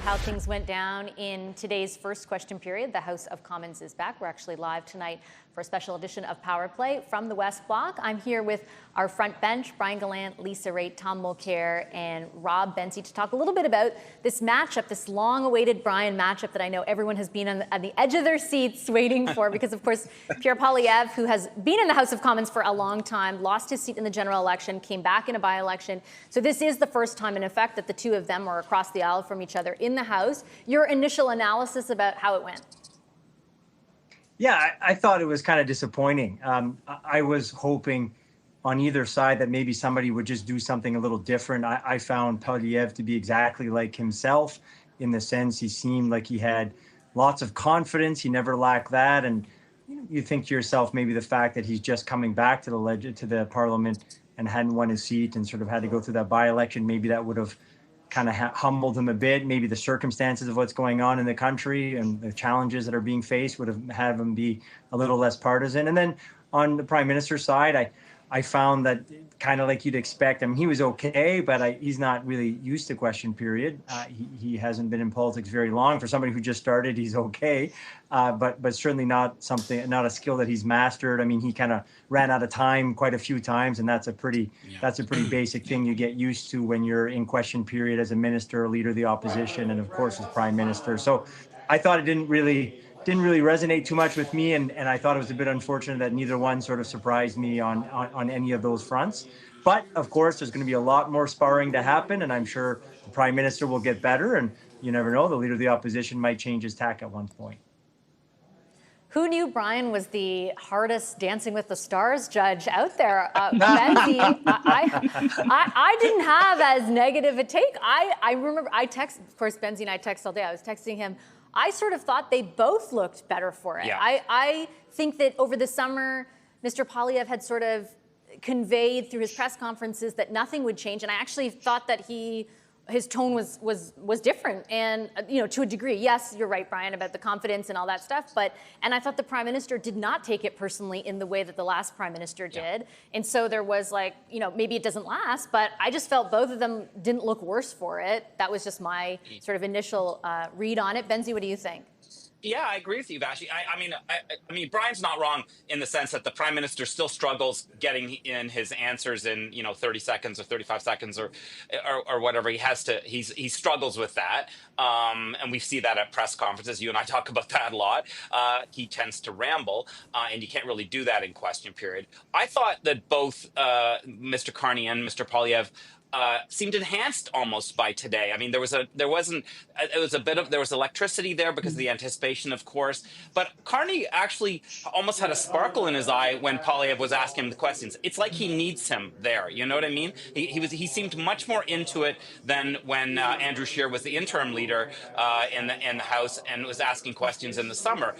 how things went down in today's first question period. The House of Commons is back. We're actually live tonight for a special edition of Power Play from the West Block. I'm here with our front bench, Brian Gallant, Lisa Raitt, Tom Mulcair, and Rob Benzie to talk a little bit about this matchup, this long-awaited Brian matchup that I know everyone has been on the edge of their seats waiting for because, of course, Pierre Poilievre, who has been in the House of Commons for a long time, lost his seat in the general election, came back in a by-election. So this is the first time, in effect, that the two of them are across the aisle from each other in the House. Your initial analysis about how it went? Yeah, I thought it was kind of disappointing. I was hoping on either side that maybe somebody would just do something a little different. I found Poilievre to be exactly like himself in the sense he seemed like he had lots of confidence. He never lacked that. And you think to yourself, maybe the fact that he's just coming back to the parliament and hadn't won his seat and sort of had to go through that by-election, maybe that would have kind of humbled him a bit. Maybe the circumstances of what's going on in the country and the challenges that are being faced would have had him be a little less partisan. And then on the prime minister's side, I found that kind of like you'd expect. I mean, he was okay, but he's not really used to question period. He hasn't been in politics very long. For somebody who just started, he's okay, but certainly not a skill that he's mastered. I mean, he kind of ran out of time quite a few times, and that's a pretty basic thing you get used to when you're in question period as a minister, leader of the opposition, and of course as prime minister. So I thought it didn't really resonate too much with me, and I thought it was a bit unfortunate that neither one sort of surprised me on any of those fronts. But of course, there's going to be a lot more sparring to happen, and I'm sure the prime minister will get better, and you never know, the leader of the opposition might change his tack at one point. Who knew Brian was the hardest Dancing with the Stars judge out there? Benzie, I didn't have as negative a take. I remember of course, Benzie and I text all day. I was texting him. I sort of thought they both looked better for it. Yeah. I think that over the summer, Mr. Poilievre had sort of conveyed through his press conferences that nothing would change, and I actually thought that his tone was different, and to a degree. Yes, you're right, Brian, about the confidence and all that stuff. And I thought the prime minister did not take it personally in the way that the last prime minister did. Yeah. And so there was maybe it doesn't last, but I just felt both of them didn't look worse for it. That was just my sort of initial read on it. Benzie, what do you think? Yeah, I agree with you, Vashi. I mean, Brian's not wrong in the sense that the prime minister still struggles getting in his answers in 30 seconds or 35 seconds or whatever he has to. He struggles with that, and we see that at press conferences. You and I talk about that a lot. He tends to ramble, and you can't really do that in question period. I thought that both Mr. Carney and Mr. Poilievre seemed enhanced almost by today. I mean, there was electricity there because of the anticipation, of course. But Carney actually almost had a sparkle in his eye when Poilievre was asking him the questions. It's like he needs him there. You know what I mean? He seemed much more into it than when Andrew Scheer was the interim leader in the House and was asking questions in the summer.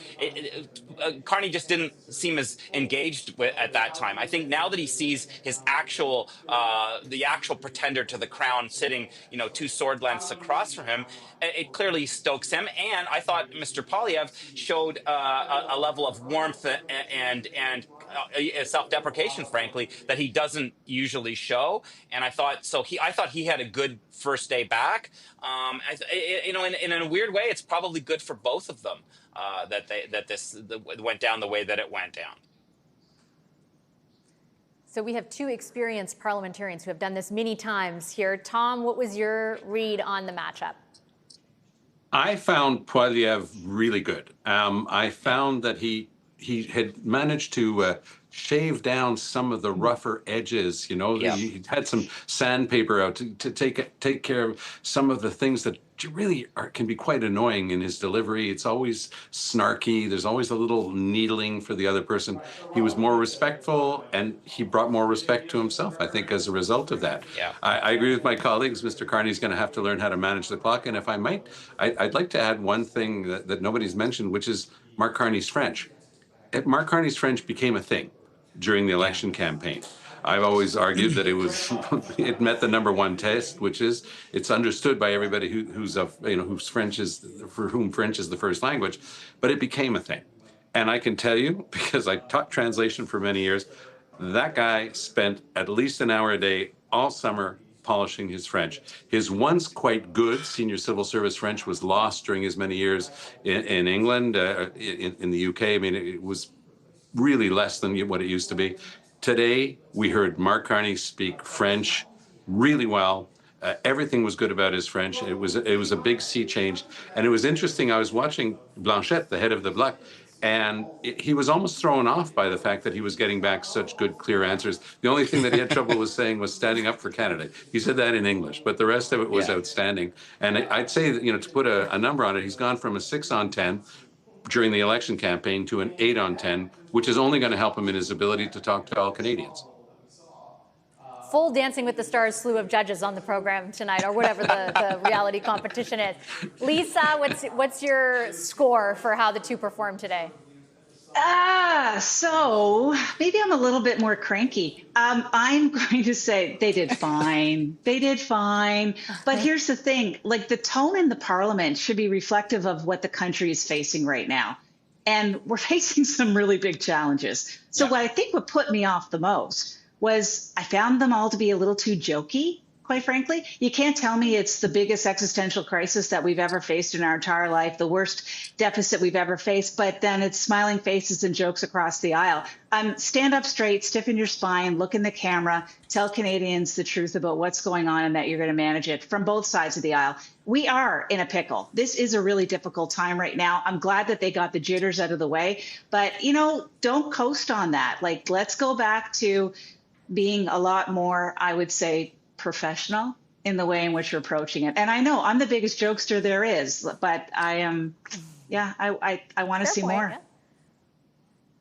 Carney just didn't seem as engaged at that time. I think now that he sees his the actual pretender to the crown sitting, two sword lengths across from him, it clearly stokes him. And I thought Mr. Poilievre showed a level of warmth and self-deprecation, frankly, that he doesn't usually show. And I thought he had a good first day back. In a weird way, it's probably good for both of them that this went down the way that it went down. So we have two experienced parliamentarians who have done this many times here. Tom, what was your read on the matchup? I found Poilievre really good. I found that he had managed to shave down some of the rougher edges. He had some sandpaper out to take care of some of the things that really can be quite annoying in his delivery. It's always snarky. There's always a little needling for the other person. He was more respectful, and he brought more respect to himself, I think, as a result of that. Yeah. I agree with my colleagues. Mr. Carney's going to have to learn how to manage the clock. And if I might, I'd like to add one thing that nobody's mentioned, which is Mark Carney's French. Mark Carney's French became a thing during the election campaign. I've always argued that it met the number one test, which is it's understood by everybody for whom French is the first language, but it became a thing. And I can tell you, because I taught translation for many years, that guy spent at least an hour a day all summer polishing his French. His once quite good senior civil service French was lost during his many years in England, in the UK. I mean, it was really less than what it used to be. Today, we heard Mark Carney speak French really well. Everything was good about his French. It was a big sea change. And it was interesting. I was watching Blanchette, the head of the Bloc, and he was almost thrown off by the fact that he was getting back such good, clear answers. The only thing that he had trouble with saying was standing up for Canada. He said that in English, but the rest of it was outstanding. And I'd say that, to put a number on it, he's gone from a 6 on 10 during the election campaign to an 8 on 10, which is only going to help him in his ability to talk to all Canadians. Full Dancing with the Stars slew of judges on the program tonight, or whatever the reality competition is. Lisa, what's your score for how the two performed today? So maybe I'm a little bit more cranky. I'm going to say they did fine. They did fine. But here's the thing, like the tone in the parliament should be reflective of what the country is facing right now. And we're facing some really big challenges. So what I think what put me off the most was I found them all to be a little too jokey, quite frankly. You can't tell me it's the biggest existential crisis that we've ever faced in our entire life, the worst deficit we've ever faced, but then it's smiling faces and jokes across the aisle. Stand up straight, stiffen your spine, look in the camera, tell Canadians the truth about what's going on and that you're going to manage it from both sides of the aisle. We are in a pickle. This is a really difficult time right now. I'm glad that they got the jitters out of the way, but don't coast on that. Like, let's go back to being a lot more, I would say, professional in the way in which you're approaching it. And I know I'm the biggest jokester there is, but I am, I want to see more.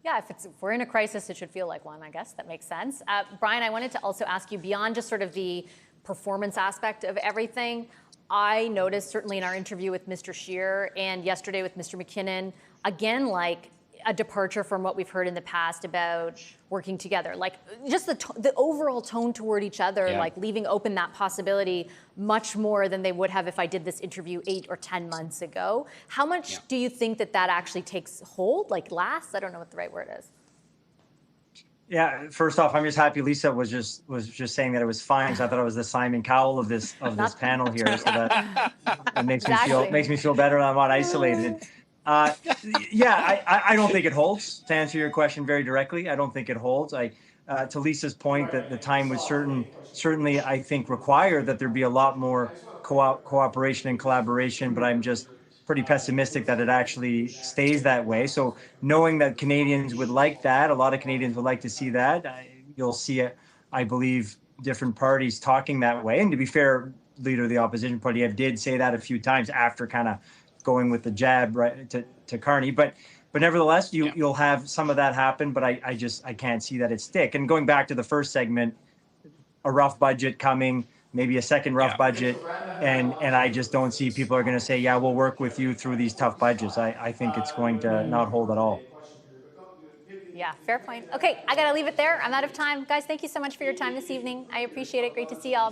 Yeah, if we're in a crisis, it should feel like one, I guess. That makes sense. Brian, I wanted to also ask you, beyond just sort of the performance aspect of everything, I noticed certainly in our interview with Mr. Scheer and yesterday with Mr. McKinnon, again, like a departure from what we've heard in the past about working together, like just the overall tone toward each other, like leaving open that possibility much more than they would have if I did this interview 8 or 10 months ago. How much do you think that actually takes hold, like lasts? I don't know what the right word is. Yeah, first off, I'm just happy Lisa was just saying that it was fine. So I thought it was the Simon Cowell of this panel here. So that makes me feel better. I'm not isolated. I don't think it holds. To answer your question very directly, I don't think it holds. To Lisa's point, that the time would certainly, I think, require that there be a lot more cooperation and collaboration. But I'm just pretty pessimistic that it actually stays that way. So knowing that Canadians would like that, a lot of Canadians would like to see that. You'll see it, I believe, different parties talking that way. And to be fair, Leader of the Opposition Poilievre did say that a few times after kind of going with the jab right to Carney, but nevertheless, you'll have some of that happen. But I can't see that it stick. And going back to the first segment, a rough budget coming, maybe a second rough budget, and I just don't see people are going to say, yeah, we'll work with you through these tough budgets. I think it's going to not hold at all. Yeah, fair point. Okay, I got to leave it there. I'm out of time. Guys, thank you so much for your time this evening. I appreciate it. Great to see y'all.